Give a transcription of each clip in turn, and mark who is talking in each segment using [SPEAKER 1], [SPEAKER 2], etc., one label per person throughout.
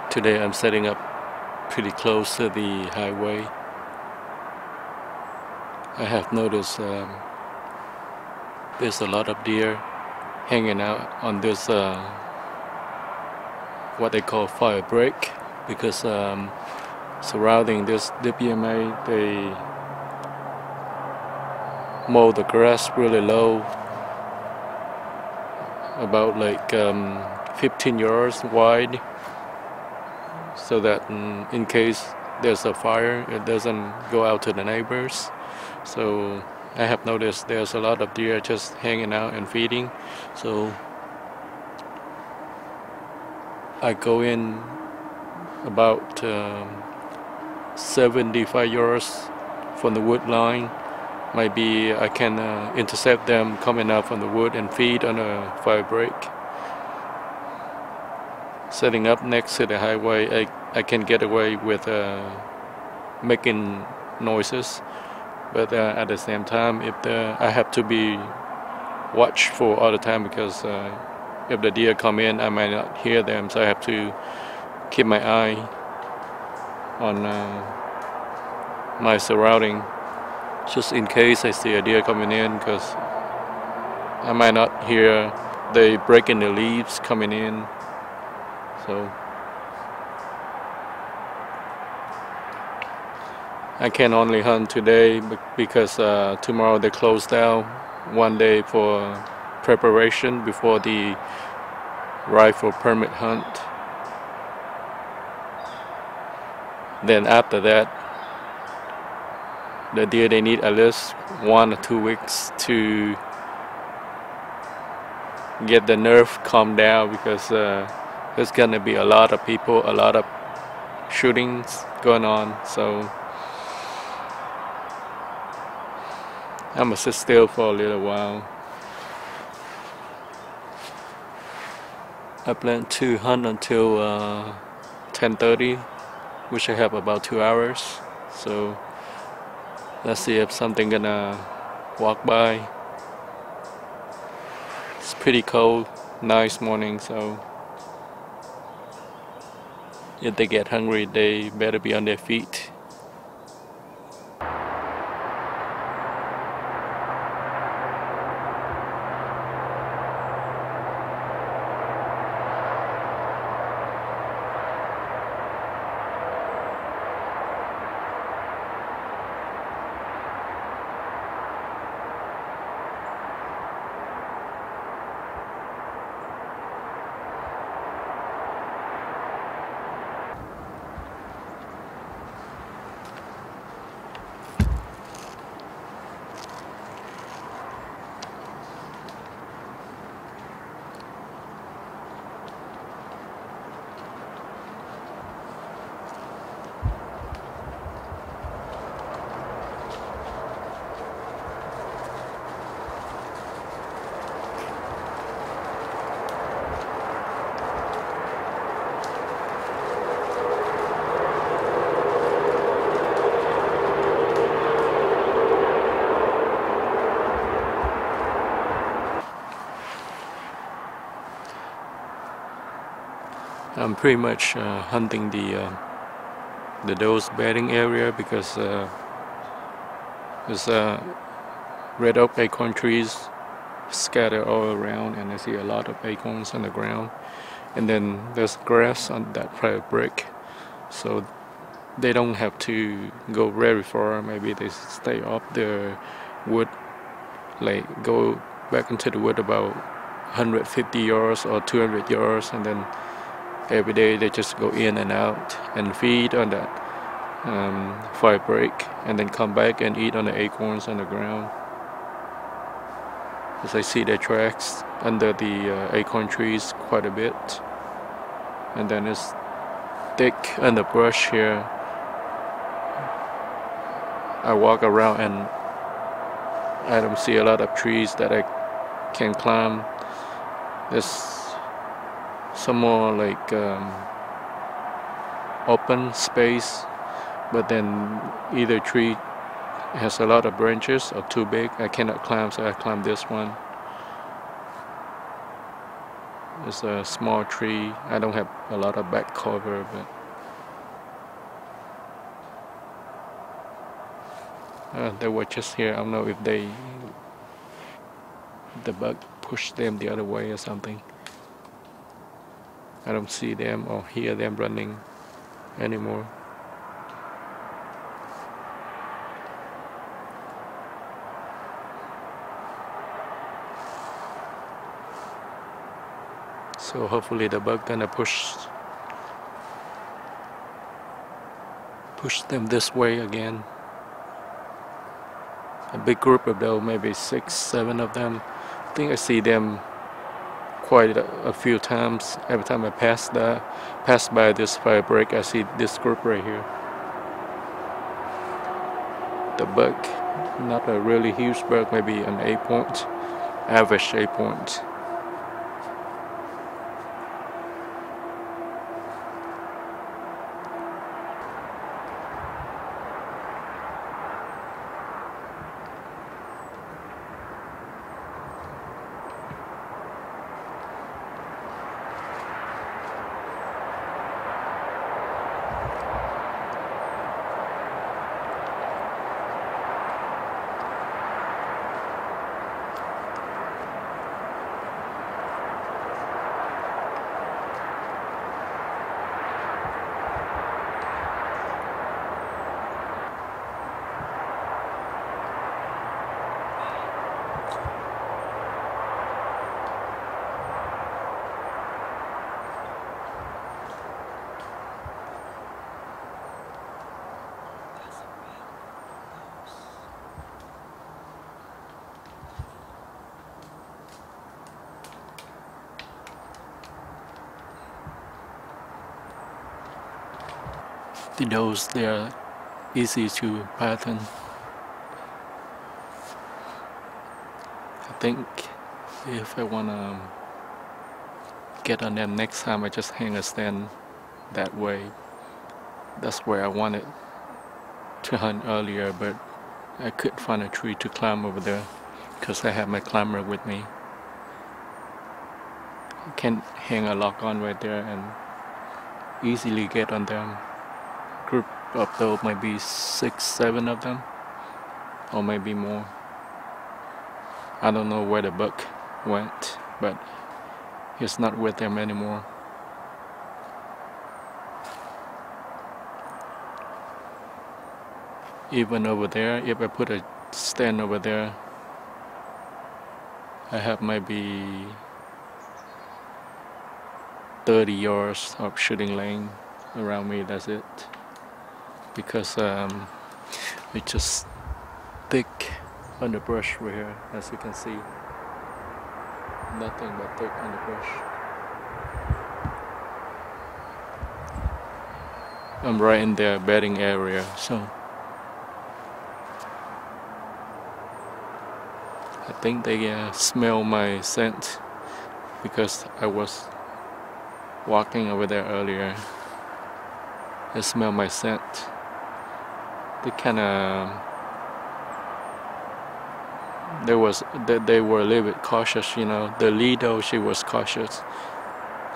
[SPEAKER 1] Today I'm setting up pretty close to the highway. I have noticed there's a lot of deer hanging out on this what they call fire break, because surrounding this WMA they mow the grass really low, about like 15 yards wide, so that in case there's a fire it doesn't go out to the neighbors. So I have noticed there's a lot of deer just hanging out and feeding. So I go in about 75 yards from the wood line. Maybe I can intercept them coming out from the wood and feed on a fire break. Setting up next to the highway, I can get away with making noises, but at the same time, I have to be watchful all the time, because if the deer come in, I might not hear them, so I have to keep my eye on my surrounding, just in case I see a deer coming in, because I might not hear they breaking the leaves coming in. So I can only hunt today because tomorrow they close down one day for preparation before the rifle permit hunt. Then after that, the deer, they need at least 1 or 2 weeks to get the nerve calmed down, because there's gonna be a lot of people, a lot of shootings going on. So I'm gonna sit still for a little while. I plan to hunt until 10:30, which I have about 2 hours. So let's see if something gonna walk by. It's pretty cold, nice morning, so if they get hungry, they better be on their feet. I'm pretty much hunting the doe's bedding area, because there's red oak acorn trees scattered all around, and I see a lot of acorns on the ground. And then there's grass on that private brick, so they don't have to go very far. Maybe they stay off the wood, like go back into the wood about 150 yards or 200 yards, and then every day they just go in and out and feed on that fire break, and then come back and eat on the acorns on the ground. As I see their tracks under the acorn trees quite a bit, and then it's thick underbrush here. I walk around and I don't see a lot of trees that I can climb. There's some more like open space, but then either tree has a lot of branches or too big. I cannot climb, so I climb this one. It's a small tree. I don't have a lot of back cover, but they were just here. I don't know if the bug pushed them the other way or something. I don't see them or hear them running anymore. So hopefully the bug gonna push them this way again. A big group of those, maybe 6, 7 of them. I think I see them quite a few times. Every time I pass by this fire break, I see this group right here. The bug, not a really huge bug, maybe an 8 point, average 8 point. Those they are easy to pattern. I think if I wanna get on them next time, I just hang a stand that way. That's where I wanted to hunt earlier, but I couldn't find a tree to climb over there because I have my climber with me. I can hang a lock on right there and easily get on them. Group of those might be 6, 7 of them, or maybe more. I don't know where the buck went, but he's not with them anymore. Even over there, if I put a stand over there, I have maybe 30 yards of shooting lane around me. That's it, because it's just thick underbrush right here, as you can see. Nothing but thick underbrush. I'm right in their bedding area, so I think they smell my scent because I was walking over there earlier. They smell my scent. They they were a little bit cautious, you know. The lead, though, she was cautious.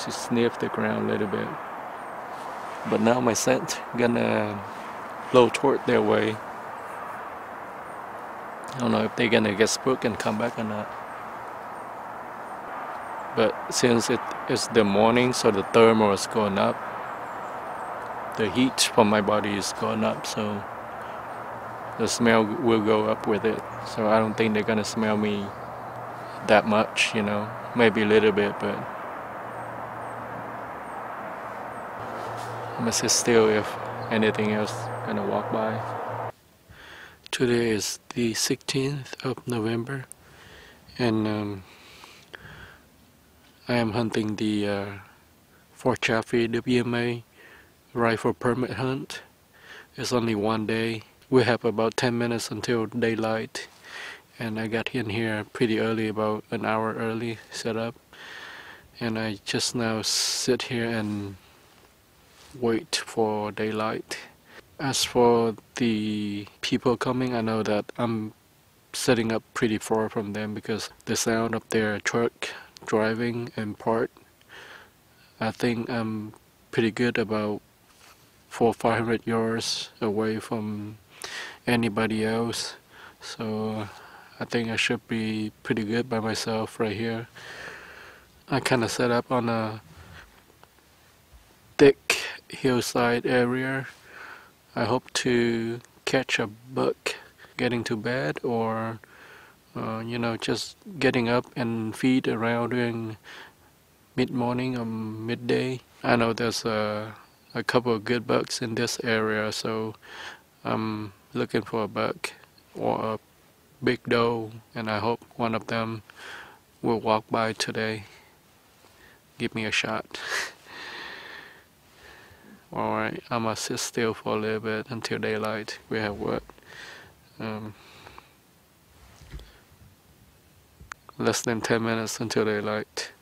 [SPEAKER 1] She sniffed the ground a little bit. But now my scent gonna blow toward their way. I don't know if they're gonna get spooked and come back or not. But since it is the morning, so the thermal is going up. The heat from my body is going up, so the smell will go up with it. So I don't think they're gonna smell me that much, you know. Maybe a little bit, but I'm gonna sit still if anything else gonna walk by. Today is the 16th of November, and I am hunting the Fort Chaffee WMA rifle permit hunt. It's only one day. We have about 10 minutes until daylight, and I got in here pretty early, about an hour early, set up, and I just now sit here and wait for daylight. As for the people coming, I know that I'm setting up pretty far from them because the sound of their truck driving and parked I think I'm pretty good, about 400-500 yards away from anybody else. So I think I should be pretty good by myself right here. I kind of set up on a thick hillside area. I hope to catch a buck getting to bed, or just getting up and feed around during mid-morning or midday. I know there's a couple of good bucks in this area, so I'm looking for a buck or a big doe, and I hope one of them will walk by today. Give me a shot. Alright, I'm gonna sit still for a little bit until daylight. We have what? Less than 10 minutes until daylight.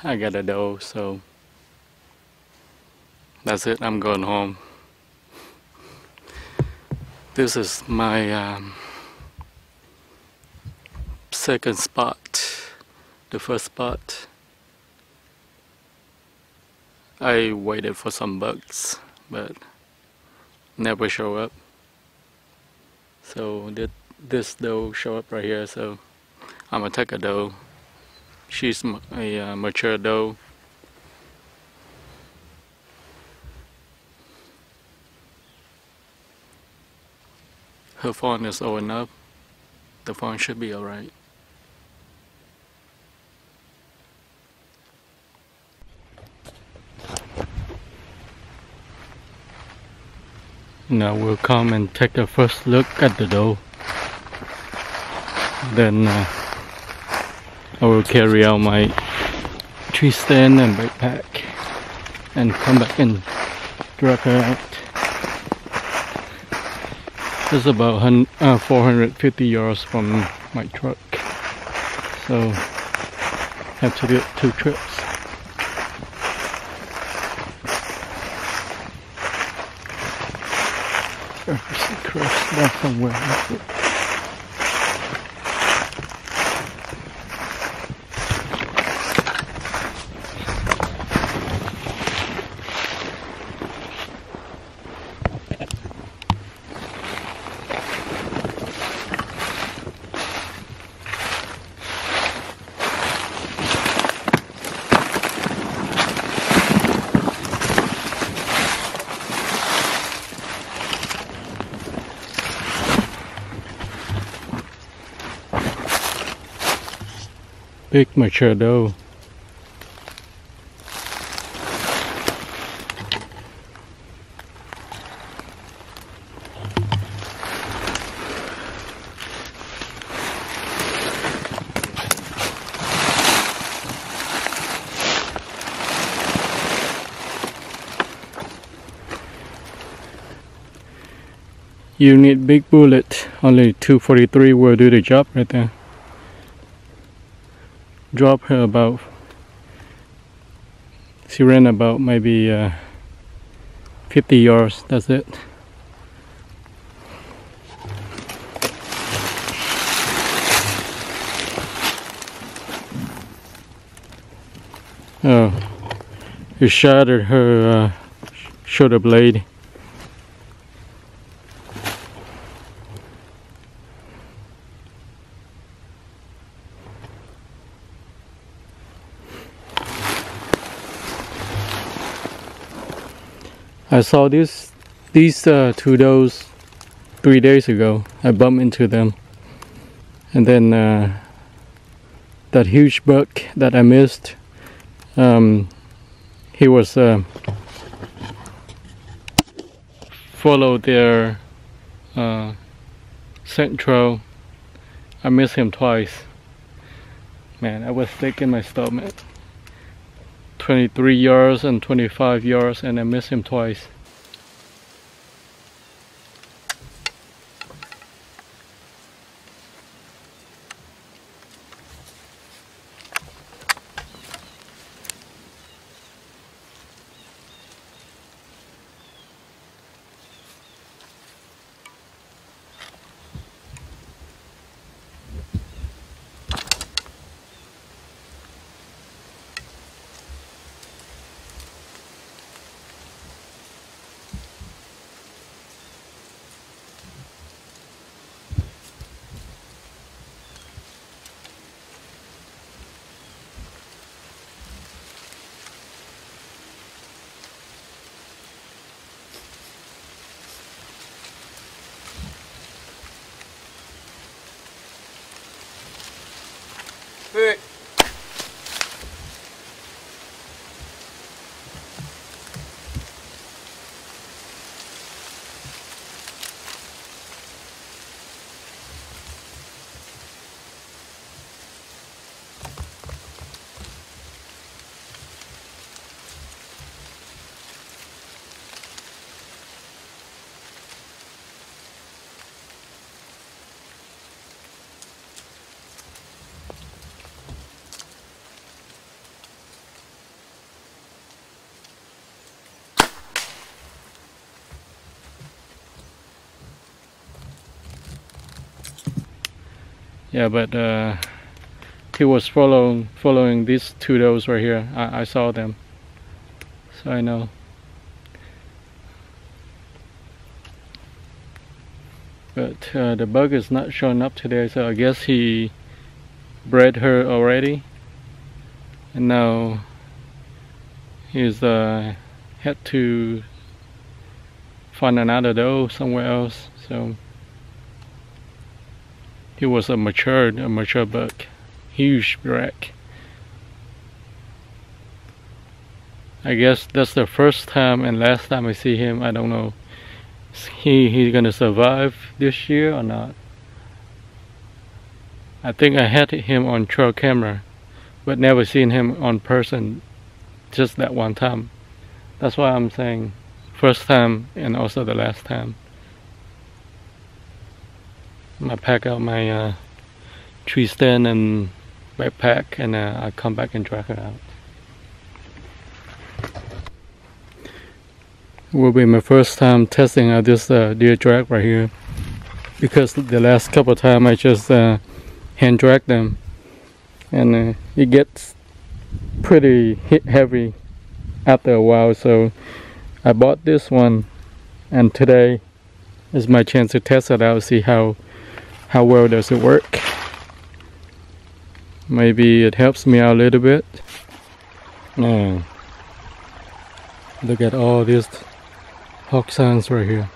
[SPEAKER 1] I got a doe, so that's it. I'm going home. This is my second spot. The first spot, I waited for some bucks, but never show up. So this doe show up right here, so I'm gonna take a doe. She's a mature doe. Her fawn is old enough. The fawn should be alright. Now we'll come and take a first look at the doe. Then I will carry out my tree stand and backpack and come back and drag her out. It's about 450 yards from my truck, so have to do 2 trips. Crashed down somewhere. That's it. Big mature doe. You need big bullet. Only 243 will do the job right there. Drop her about, she ran about maybe 50 yards, that's it. Oh, it shattered her shoulder blade. I saw these 2 does 3 days ago. I bumped into them, and then that huge buck that I missed, he was followed their scent trail. I missed him twice. Man, I was sick in my stomach. 23 yards and 25 yards, and I missed him twice.
[SPEAKER 2] Hey.
[SPEAKER 1] Yeah, but he was following these 2 does right here. I saw them, so I know. But the bug is not showing up today, so I guess he bred her already, and now he's had to find another doe somewhere else. So he was a mature buck, huge rack. I guess that's the first time and last time I see him. I don't know. He's gonna survive this year or not. I think I had him on trail camera, but never seen him on person, just that one time. That's why I'm saying first time and also the last time. I pack out my tree stand and backpack, and I come back and drag it out. It will be my first time testing out this deer drag right here, because the last couple of times I just hand drag them, and it gets pretty heavy after a while. So I bought this one, and today is my chance to test it out, see how well does it work. Maybe it helps me out a little bit. Now look at all these hawk signs right here.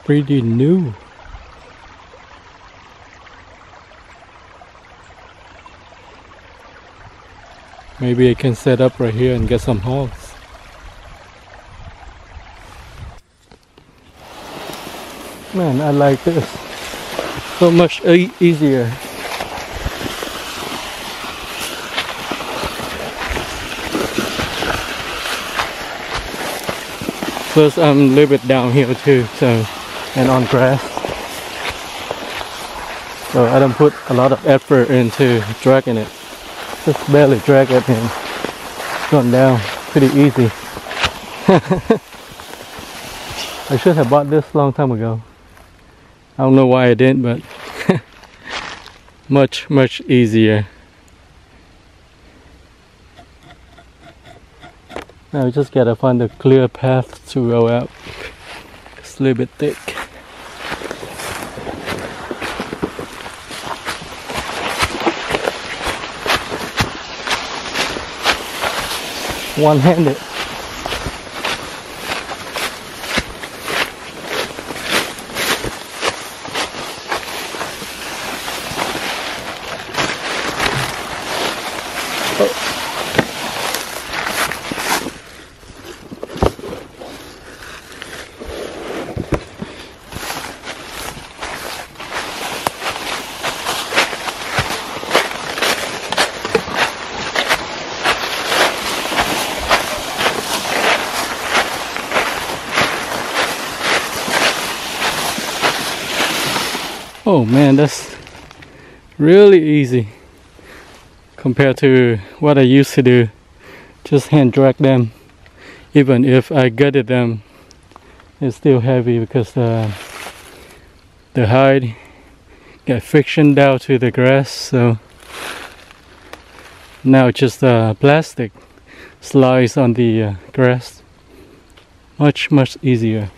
[SPEAKER 1] Pretty new. Maybe I can set up right here and get some hawks. Man, I like this. So much easier. Plus I'm a little bit downhill too, so, and on grass. So I don't put a lot of effort into dragging it. Just barely drag it and it's gone down pretty easy. I should have bought this a long time ago. I don't know why I didn't, but much easier. Now we just gotta find a clear path to go out. It's a little bit thick. One-handed. Oh man, that's really easy compared to what I used to do. Just hand drag them. Even if I gutted them, it's still heavy because the hide got friction down to the grass. So now it's just plastic slides on the grass. Much easier.